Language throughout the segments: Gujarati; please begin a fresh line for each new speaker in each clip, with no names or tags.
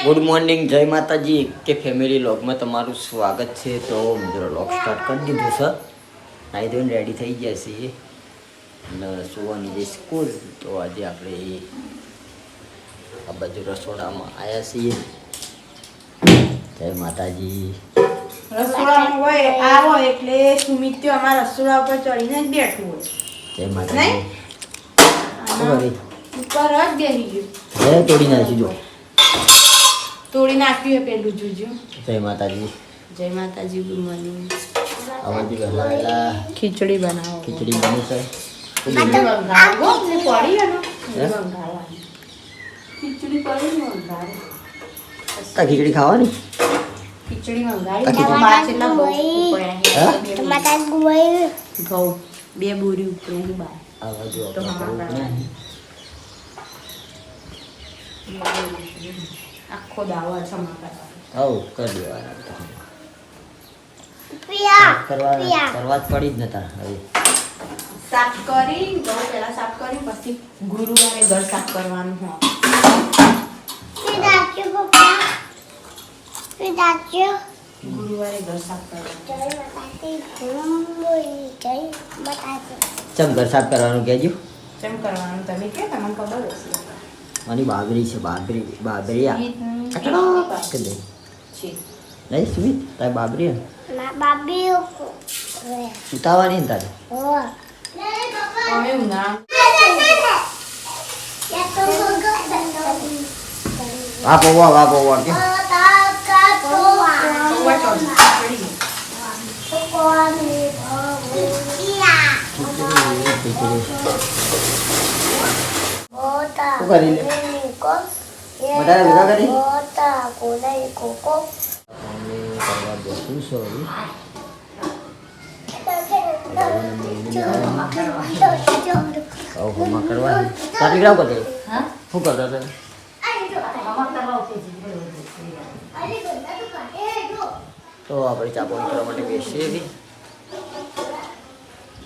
ગુડ મોર્નિંગ, જય માતાજી કે ફેમિલી લોગમાં તમારું સ્વાગત છે. તો મિત્રો લોગ સ્ટાર્ટ કરી દીધું છે. નાહી ધોઈને રેડી થઈ ગયા છીએ અને સુવાની જે સ્કૂલ. તો આજે આપણે આ બાજુ રસોડામાં આવ્યા છીએ. જય માતાજી.
રસોડામાં હોય આવો એટલે સુમિત્યો અમારા રસોડા ઉપર ચડીને જ બેઠું હોય.
જય માતાજી.
ઉપર જ બેસી ગયું.
જય તોડી નાખી જો.
તોડી નાખ્યું પેલું જોજો.
જય માતાજી.
જય માતાજી. Good morning.
આવાજી વહેલા
ખીચડી બનાવો.
ખીચડી બની છે.
ખીચડી વઘારવો ને પડી ગયો વઘારવાની. ખીચડી પડી ને વઘારે.
તા ખીચડી ખાવાની.
ખીચડી વઘારી બાચલા બહુ પડ્યા.
ટમાટા ગુવાઈ
ઘઉં બે બોરી ઉપર અહીં બાર.
આવાજો
તો આખો દાવા છમાકા.
આવ કરી દેવાના.
પિયા
કરવા જ પડી જ નતા. હવે
સાફ કરી ઘઉં પહેલા સાફ કરી પછી ગુરુવારે ઘર સાફ કરવાનું હોય.
પીડાચ્યો પપ્પા પીડાચ્યો
ગુરુવારે ઘર સાફ કરવાનું.
જય માતાજી જય માતાજી.
ચમ ઘર સાફ કરવાનું કહેજો.
કેમ કરવાનું તમે કે તમને ખબર હશે.
આની બાબરી છે. બાબરી આ કચડો કરી દે.
છે
નહીં સુમિત તારી બાબરી હે.
ના બાબી
ઉતાવવાની ને તારે.
ઓ
અમે ઉના
વાપોવા કે શું કરી લે વધારે ભેગા કરી કરવા બેસું છું હવે. હોમા કરવા તારી ગ્રામ કરતો શું કરતા હતા. તો આપણે ચા પાણી કરવા માટે બેસીએ છીએ.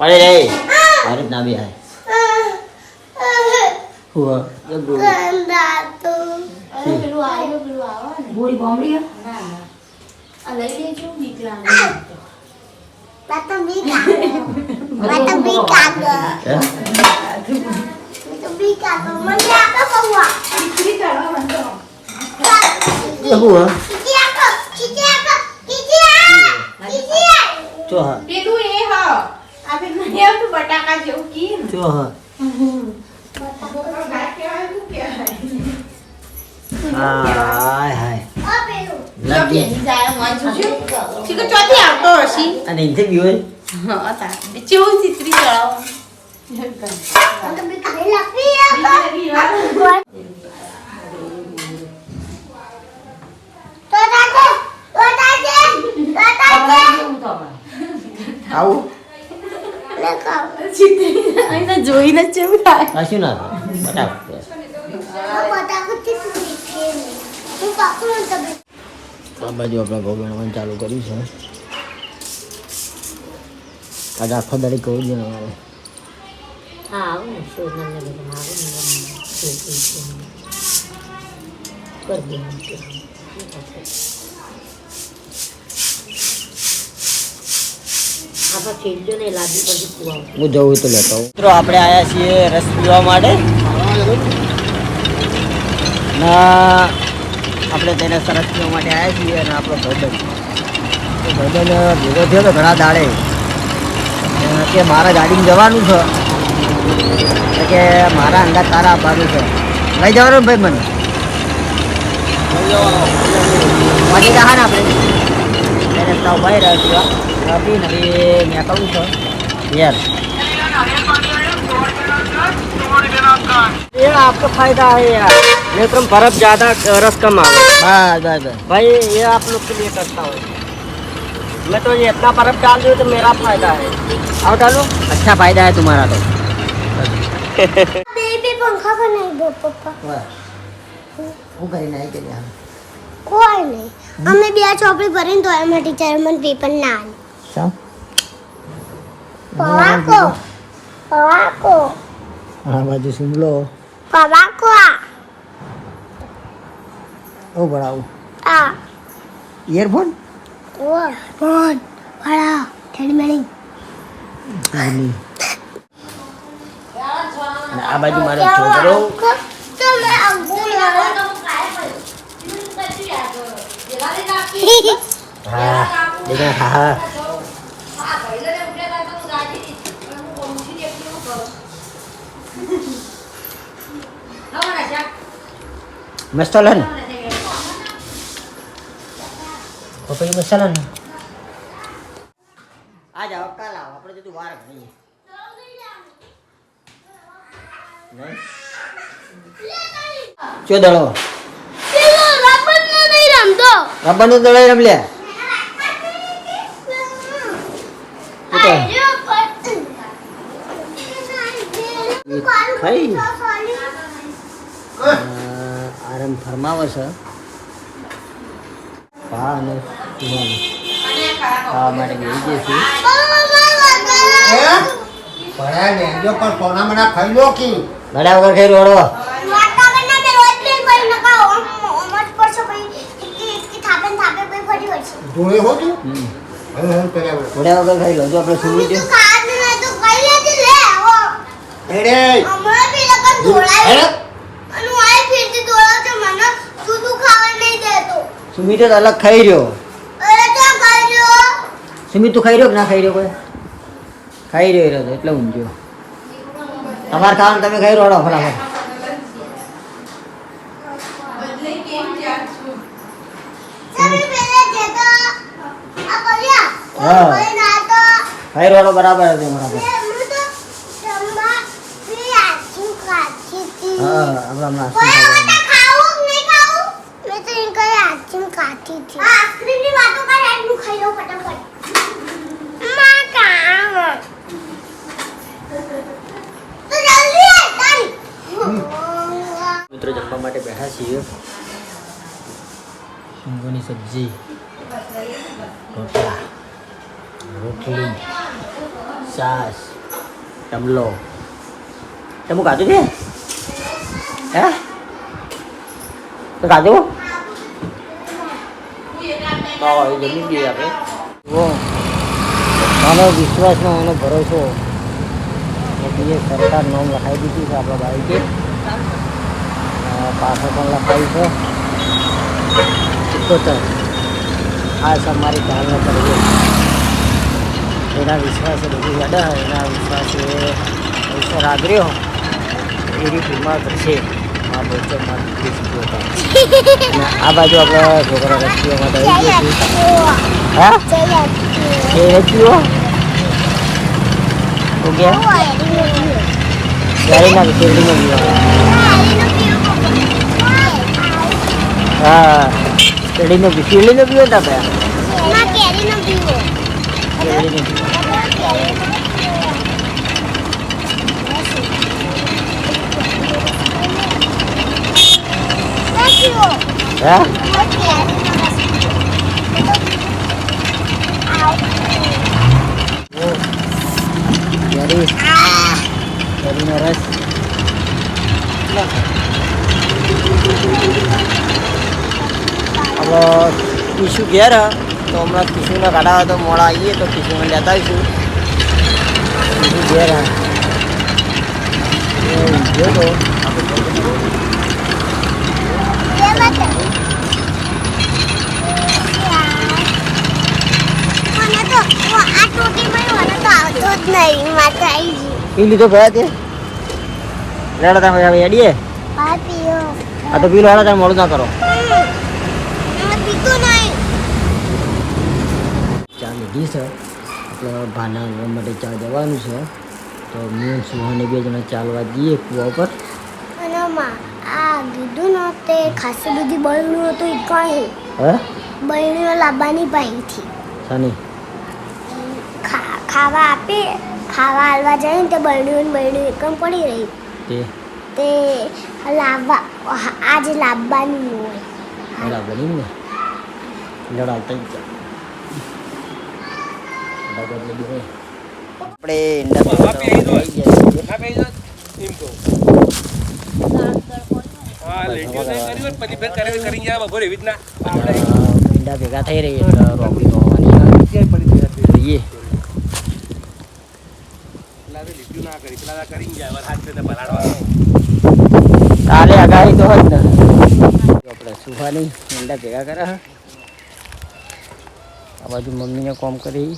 અરે રે ભારત ના બી હાય હુઆ જબરો
પેલું આવ્યો પેલું આવો ને બોરી બોમડી ના ના આ લઈ લેજો દીકરાને. ખીચડી કરવા માંડો.
હુઆ ચો હા
પેલું એ હ આ પેલું નહીં આવતું બટાકા જેવું કી
ચો હા હાય હાય લાગી
ચોથી આવતો હશી.
અને ઇન્ટરવ્યુ હોય
હા તા ચેવું ચિત્રી ચડાવો.
આવું
ચિત્રી જોઈને જ કેવું થાય.
કશું ના થાય આ બાજુ આપણે ઘઉં ગણવાનું ચાલુ કર્યું છે. આજે આખો દાડી કહું જ અમારે હું જવું તો લેતો આવું. મિત્રો આપણે આવ્યા છીએ રસ પીવા માટે ના આપણે તેને સરસ પીવા માટે આવ્યા છીએ. અને આપણો ભાઈબંધ ભેગો થયો તો ઘણા દાડે કે મારા ગાડીમાં જવાનું છે એટલે કે મારા અંદાજ તારા આપવાનું છે. લઈ જવાનું ને ભાઈ મને મળી રહ્યા ને આપણે એને રસ્તા ઉભા રહ્યા છીએ. अभी नहीं मैं कहूँ तो यार
ये आपका फायदा है यार. नहीं तो बर्फ ज्यादा रस कम आवे.
बस बस बस
भाई ये आप लोग के लिए करता हूँ मैं. तो ये इतना बर्फ डाल दूँ तो मेरा फायदा है. आओ डालो.
अच्छा फायदा है तुम्हारा तो.
बेबी पंखा का नहीं दो पप्पा
હું કરી નાખી કે યાર
કોઈ નહીં. અમે બે ચોપડી ભરીને તો એમાં ટીચર મને પેપર ના આલે.
શું
પવાકો પવાકો
આ બાજુ સુમલો
પવાકો
ઓ ભણાવું
આ
ઇયરફોન
ઓ ફોન વાળા ઠેડી મેળી
અને આ બાજુ મારો છોકરો
તમે અંગુલ
હા દેખા હા મસાલા ને પપૈયા મસાલા ને આ જાવ કાલ આવો આપણે જતું વાર ઘણી ચો દળો
પેલો રબર નો નહીં રમતો
રબર નો દળો રમ લે ખાઈ આરામ ફરમાવે છે હા અને ખાવા માટે બેસી જઈશું
પડ્યા ને જો પણ સોના મના ખાઈ લો કી
ઘડા વગર ખાઈ રોડો
ધોળે હો તું હવે હવે કર્યા વગર.
ઘડા વગર ખાઈ લો જો આપણે સુવી દે
હેડે હેડે
સુમિત તો અલગ ખાઈ રહ્યો સુમિત તું ખાઈ રહ્યો કે ના ખાઈ રહ્યો કોઈ ખાઈ રહ્યો તો એટલે ઊંઘ્યો તમારે ખાવાનું તમે ખાઈ રોડો ફટાફટ ખાઈ રોડો બરાબર હતી બરાબર હા આપણે હમણાં મિત્રો જમવા માટે બેઠા છીએ શીંગોની સબ્જી રોટલા રોટલી છાશ ટમલો તમે ખાધું છે હે તો ખાધું જમી દઈએ આપણે મારો વિશ્વાસમાં એનો ભરોસો બીજે સરકાર નામ લખાઈ દીધું છે આપણા બાઈકે પાછળ પણ લખાયું છે 77 આ સર મારી ચાલનો કરવો એના વિશ્વાસે બધું યાદ એના વિશ્વાસે અવસર આદર્યો એવી ફિલ્મમાં કરશે આ બોચરમાં આ બાજુ આપણે છોકરા રસ્તીઓ માટે આવી ગયો હા એ રસ્તીઓ ઓકે ગાડીના શેરડીનો પીવા હા શેરડીનો પીવો તા ભાઈ શેરડીનો પીવો હા કેરીનો રસ હવે ટીશું ઘેર તો હમણાં ટીશુને કાઢાવે તો મોડા આવીએ તો ટીશુને લેતા આવીશું ટીશું ઘેર જો તો પી લીધો ગયા તે રેડા તમે હવે એડીએ આ તો પીલો હાડા તમે મોડું ના કરો ચા લીધી છે એટલે ભાના લેવા માટે ચા જવાનું છે તો મેં સુહાને બે જણા ચાલવા જઈએ કૂવા ઉપર
આ કીધું ને તે ખાસી બધી બળનું હતું એ કહે
હે
બળણીઓ લાવવાની પાઈથી
સાની
ખાવા આપે ખાવા હાલવા જાય ને તે બળણીઓ એકમ પડી રહી તે લાવવા આજે લાવવાની હોય
બરાબર ને લડાવતા આપણે ઈંડા ભેગા થઈ રહી એટલે રોપી હોવાની જોઈએ. કાલે આગાહી તો જ ને આપણે સુહાની ઈંડા ભેગા કરે આ બાજુ મમ્મીને કોમ કરી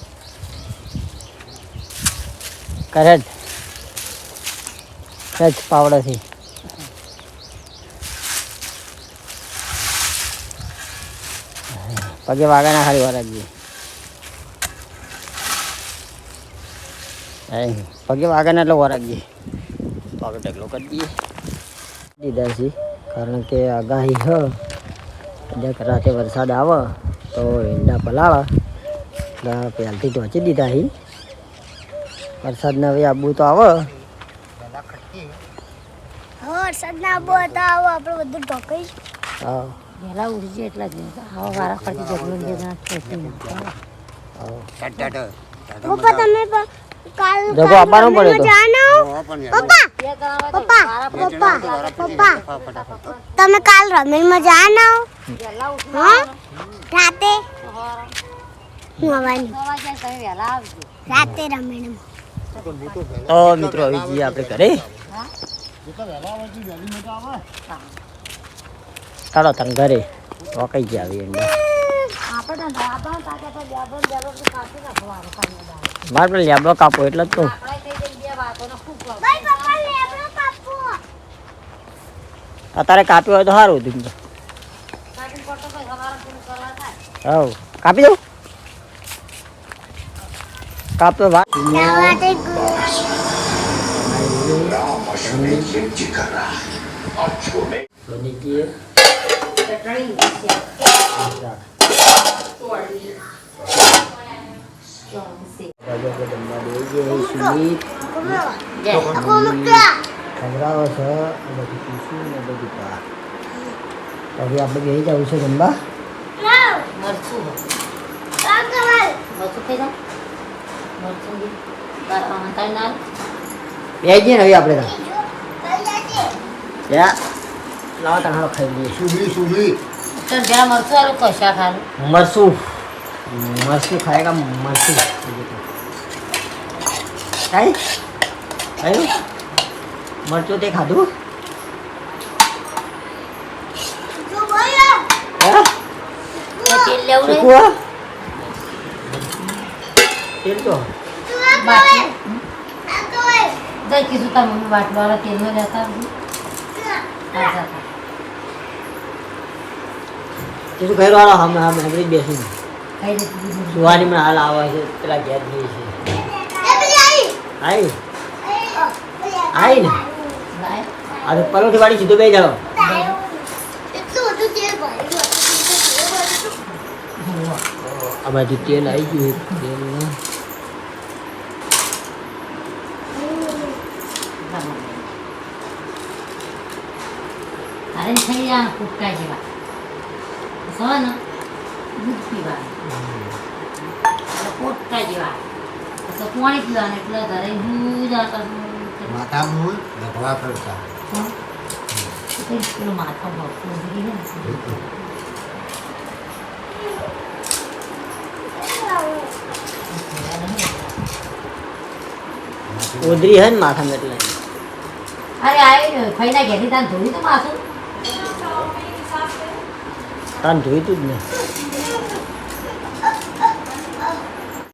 કરે જ પાવડાથી પગે વાગાના ખાલી વરાગીએ પગે વાગાના એટલે વરાગીએ તો આપણે ઢગલો કરી દઈએ દીધા છે કારણ કે આગાહી હ કદાચ રાતે વરસાદ આવે તો ઈંડા પલાળે એટલે પહેલથી ઢોંચી દીધા છે. વરસાદને હવે આબુ તો આવે
વરસાદ ના આવો તો આવો આપણે બધું ઢોકાઈ.
હા
વહેલા ઉઠજે એટલા જ આવા વારા ફરતી ઝઘડો
પપ્પા તમે કાલ
જગો આપવાનો પડે તો.
જાનો પપ્પા પપ્પા પપ્પા તમે કાલ રમેલમાં જાનો હા રાતે નવાની રાતે રમેલમાં
તો મિત્રો આવી જઈએ આપણે ઘરે. ચાલો તને ઘરે રોકાઈ ગયા આવી ઈંડા મારે પેલા લેબડો કાપો એટલે જ તો અત્યારે કાપ્યો હોય તો સારું હતું. હા કાપી દઉં કાપ્યો વાત ખવડાવો છે બધું પીશું ને બધું પા હવે આપણે બેસી જવું છે જમવા.
મરચું ખાઈ જાવ મરચું ના
બેસી જઈએ ને હવે આપણે લાવો તને ખાઈ લઈએ.
સુલી સુલી
તો જરા મરચું આલું કશા ખાલું
मरसू मरसू खाएगा मरसू खाई खाई मरचू ते खाधू
તેલ લેવું રે
हुआ तेल तो
બાટલો જઈ કીધું તાર મમ્મી બાટલો વાળા તેલમાં લેતા આવજો.
तेरे घर वाला हम एवरेज बेसी
ખાઈ લીધું
सुहानी में हाल आवा है तेरा गैस नहीं है आई आई ना
લાય
आज परोठी वाली सीधो बे जाओ अब आज तेल आई गई तेल ना
અરે થઈ જા કુટકા જેવા સવા ને દૂધ પીવાનું કોટકા જેવા પછી પાણી પીવાનું એટલે ઘરે દૂધ
માથા મૂળ લખવા પડતા
પેલું માથા ભરતું ઉભરી ને
उधरी है ना माथा में એટલે
અરે આવી ફઈના ઘેરી તાન ધોઈ તો માથું
તાન ધોઈ તું જ ને